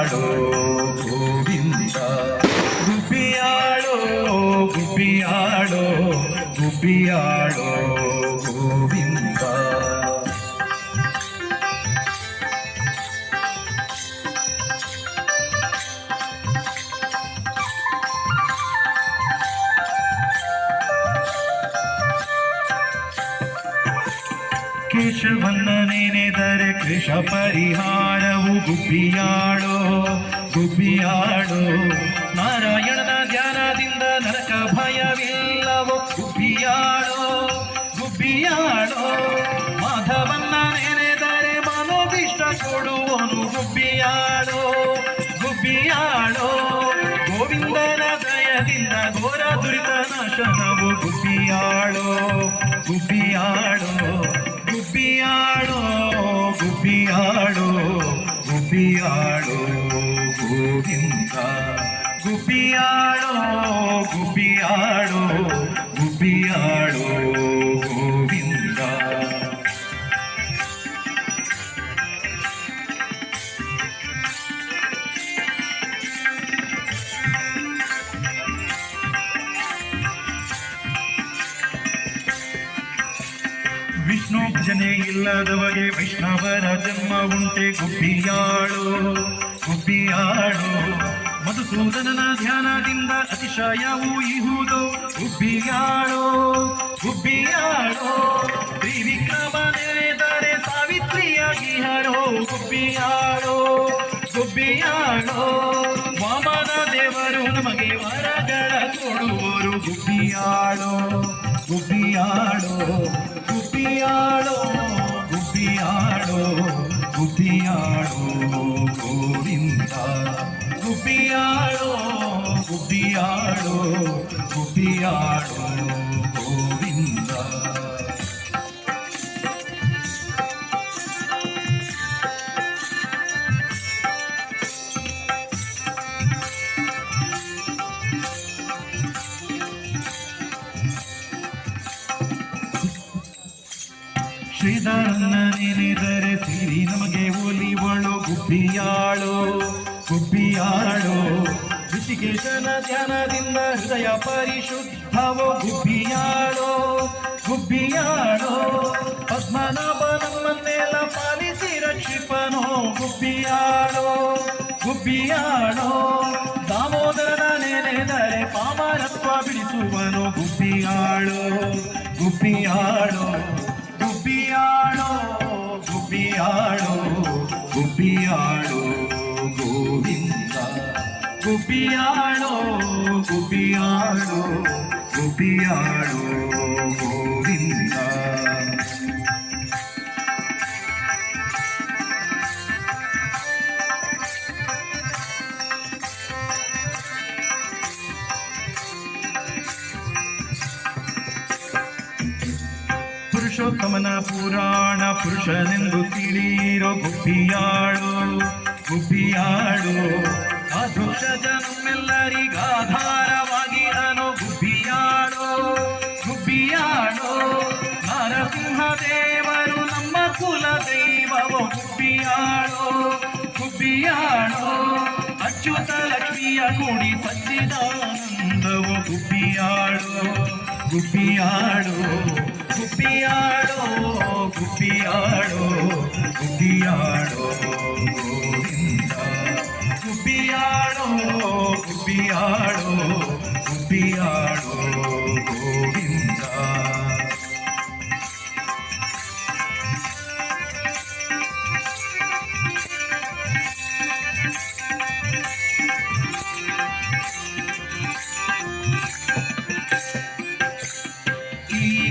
ಗುಬ್ಬಿಯಾಡೋ ಗೋವಿಂದ ಗುಬ್ಬಿಯಾಡೋ ಗುಬ್ಬಿಯಾಡೋ ಗುಬ್ಬಿಯಾಡೋ ಗೋವಿಂದ ಕೇಶವನ್ನ ನೆನೆದರೆ ಕೃಷ ಪರಿಹಾರವು ಗುಬ್ಬಿಯಾಡೋ ಗುಬ್ಬಿಯಾಡೋ ನಾರಾಯಣನ ಧ್ಯಾನದಿಂದ ನರಕ ಭಯವಿಲ್ಲವೋ ಗುಬ್ಬಿಯಾಡೋ ಗುಬ್ಬಿಯಾಡೋ ಮಾಧವನ್ನ ನೆನೆದರೆ ಮನೋಭಿಷ್ಟ ಕೊಡುವನು ಗುಬ್ಬಿಯಾಡೋ ಗುಬ್ಬಿಯಾಡೋ ಗೋವಿಂದನ ದಯದಿಂದ ಘೋರ ದುರಿತ ನಾಶನವು ಗುಬ್ಬಿಯಾಡೋ ಗುಬ್ಬಿಯಾಡೋ ಗುಬ್ಬಿಯಾಡೋ ಗುಬ್ಬಿಯಾಡೋ ಗುಬ್ಬಿಯಾಡೋ ಗೋವಿಂದ ಗುಬ್ಬಿಯಾಡೋ ಗುಬ್ಬಿಯಾಡೋ ಗುಬ್ಬಿಯಾಡೋ ಗೋವಿಂದ ವಿಷ್ಣು ಭಜನೆ ಇಲ್ಲದವಗೆ ವೈಷ್ಣವರ ಜನ್ಮ ಉಂಟೆ ಗುಬ್ಬಿಯಾಡೋ ಗುಬ್ಬಿಯಾಡೋ ಮಧುಸೂದನನ ಧ್ಯಾನದಿಂದ ಅತಿಶಯವು ಇಹುದು ಗುಬ್ಬಿಯಾಡೋ ಗುಬ್ಬಿಯಾಡೋ ತ್ರಿವಿಕ್ರಮ ನೆನೆದರೆ ಸಾವಿತ್ರಿಯಾಗಿ ಹರೋ ಗುಬ್ಬಿಯಾಡೋ ಗುಬ್ಬಿಯಾಡೋ ವಾಮನ ದೇವರು ನಮಗೆ ವರಗಳ ಕೊಡುವರು ಗುಬ್ಬಿಯಾಡೋ ಗುಬ್ಬಿಯಾಡೋ ಗುಬ್ಬಿಯಾಡೋ ಗುಬ್ಬಿಯಾಡೋ ಗುಬ್ಬಿಯಾಡೋ ಗೋವಿಂದ ಗುಬ್ಬಿಯಾಡೋ ಗುಬ್ಬಿಯಾಡೋ ಗುಬ್ಬಿಯಾಡೋ ಗೋವಿಂದ ಶ್ರೀಧರನ್ನ ನೆನೆದರೆ ಸಿರಿ ನಮಗೆ ಒಲಿವಳು ಗುಬ್ಬಿಯಾಡೋ ಗುಬ್ಬಿಯಾಡೋ ಋಷಿಕೇಶನ ಧ್ಯಾನದಿಂದ ಹೃದಯ ಪರಿಶುದ್ಧವೋ ಗುಬ್ಬಿಯಾಡೋ ಗುಬ್ಬಿಯಾಡೋ ಪದ್ಮನಾಭ ನಮ್ಮನ್ನೆಲ್ಲ ಪಾಲಿಸಿ ರಕ್ಷಿಪನೋ ಗುಬ್ಬಿಯಾಡೋ ಗುಬ್ಬಿಯಾಡೋ ದಾಮೋದರ ನೆನೆದರೆ ಪಾಮರತ್ವ ಬಿಡಿಸುವನು ಗುಬ್ಬಿಯಾಡೋ ಗುಬ್ಬಿಯಾಡೋ ಗುಬ್ಬಿಯಾಡೋ ಗುಬ್ಬಿಯಾಡೋ ಗುಬ್ಬಿಯಾಡೋ ಗೋವಿಂದ ಗುಬ್ಬಿಯಾಡೋ ಗುಬ್ಬಿಯಾಡೋ ಗುಬ್ಬಿಯಾಡೋ ಗೋವಿಂದ ಪುರುಷೋತ್ತಮನ ಪುರಾಣ ಪುರುಷನೆಂದು ತಿಳಿಯಿರೋ ಗುಬ್ಬಿಯಾಡೋ ಗುಬ್ಬಿಯಾಡೋ ಅದೃಕ್ಷ ನಮ್ಮೆಲ್ಲರಿಗಾಧಾರವಾಗಿರನೋ ಗುಬ್ಬಿಯಾಡೋ ಗುಬ್ಬಿಯಾಡೋ ನರಸಿಂಹ ದೇವರು ನಮ್ಮ ಕುಲ ದೈವವೋ ಗುಬ್ಬಿಯಾಡೋ ಗುಬ್ಬಿಯಾಡೋ ಅಚ್ಯುತ ಲಕ್ಷ್ಮಿಯ ಕೂಡಿ ಸಚ್ಚಿದಾನಂದವೋ ಗುಬ್ಬಿಯಾಡೋ ಗುಬ್ಬಿಯಾಡೋ ಗುಬ್ಬಿಯಾಡೋ ಗುಬ್ಬಿಯಾಡೋ ಗುಬ್ಬಿಯಾಡೋ ಗೋವಿಂದ ಗುಬ್ಬಿಯಾಡೋ ಗುಬ್ಬಿಯಾಡೋ ಗುಬ್ಬಿಯಾಡೋ ಗೋವಿಂದ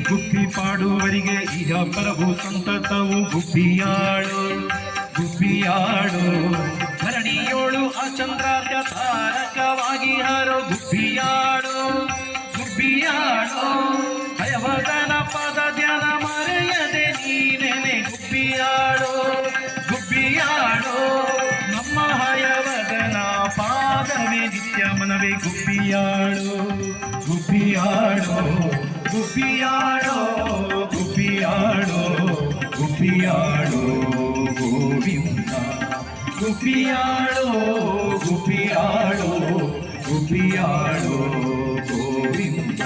ಗುಬ್ಬಿ ಪಾಡುವರಿಗೆ ಈಗ ಪ್ರಭು ಸಂತತವು ಗುಬ್ಬಿಯಾಡೋ ಗುಬ್ಬಿಯಾಡೋ ಧರಣಿಯೋಳು ಆ ಚಂದ್ರಾರ್ಯ ತಾರಕವಾಗಿ ಹಾರೋ ಗುಬ್ಬಿಯಾಡೋ ಗುಬ್ಬಿಯಾಡೋ ಹಯವದನ ಪದ ಧ್ಯಾನ ಮರೆಯದೆ ನೀನೆನೆ ಗುಬ್ಬಿಯಾಡೋ ಗುಬ್ಬಿಯಾಡೋ ನಮ್ಮ ಹಯವದನ ಪಾದವೇ ನಿತ್ಯ ಮನವೇ ಗುಬ್ಬಿಯಾಡೋ ಗುಬ್ಬಿಯಾಡೋ ಗುಬ್ಬಿಯಾಡೋ ಗುಬ್ಬಿಯಾಡೋ ಗುಬ್ಬಿಯಾಡೋ ಗೋವಿಂದ ಗುಬ್ಬಿಯಾಳೋ ಗುಬ್ಬಿಯಾಳೋ ಗುಬ್ಬಿಯಾಳೋ ಗೋವಿಂದ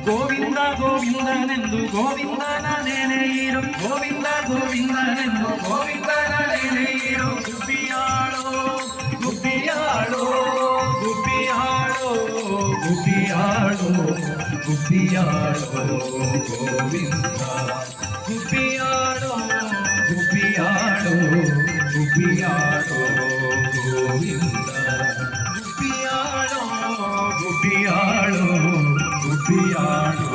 ಗೋವಿಂದ ಗೋವಿಂದನೆಂದು ಗೋವಿಂದನ ನೆನೆ ಇರು ಗೋವಿಂದ ಗೋವಿಂದನೆಂದು ಗೋವಿಂದನ ನೆನೆ ಇರು ಗುಬ್ಬಿಯಾಳೋ ಗುಬ್ಬಿಯಾಳೋ ಗುಬ್ಬಿಯಾಳೋ ಗುಬ್ಬಿಯಾಳೋ ಗುಬ್ಬಿಯಾಳೋ ಗೋವಿಂದ ಗುಬ್ಬಿಯಾಳೋ ಗುಬ್ಬಿಯಾಳೋ ಗುಬ್ಬಿಯಾಳೋ ಗೋವಿಂದ ಗುಬ್ಬಿಯಾಳೋ ಗುಬ್ಬಿಯಾಳೋ ಗುಬ್ಬಿಯಾಳೋ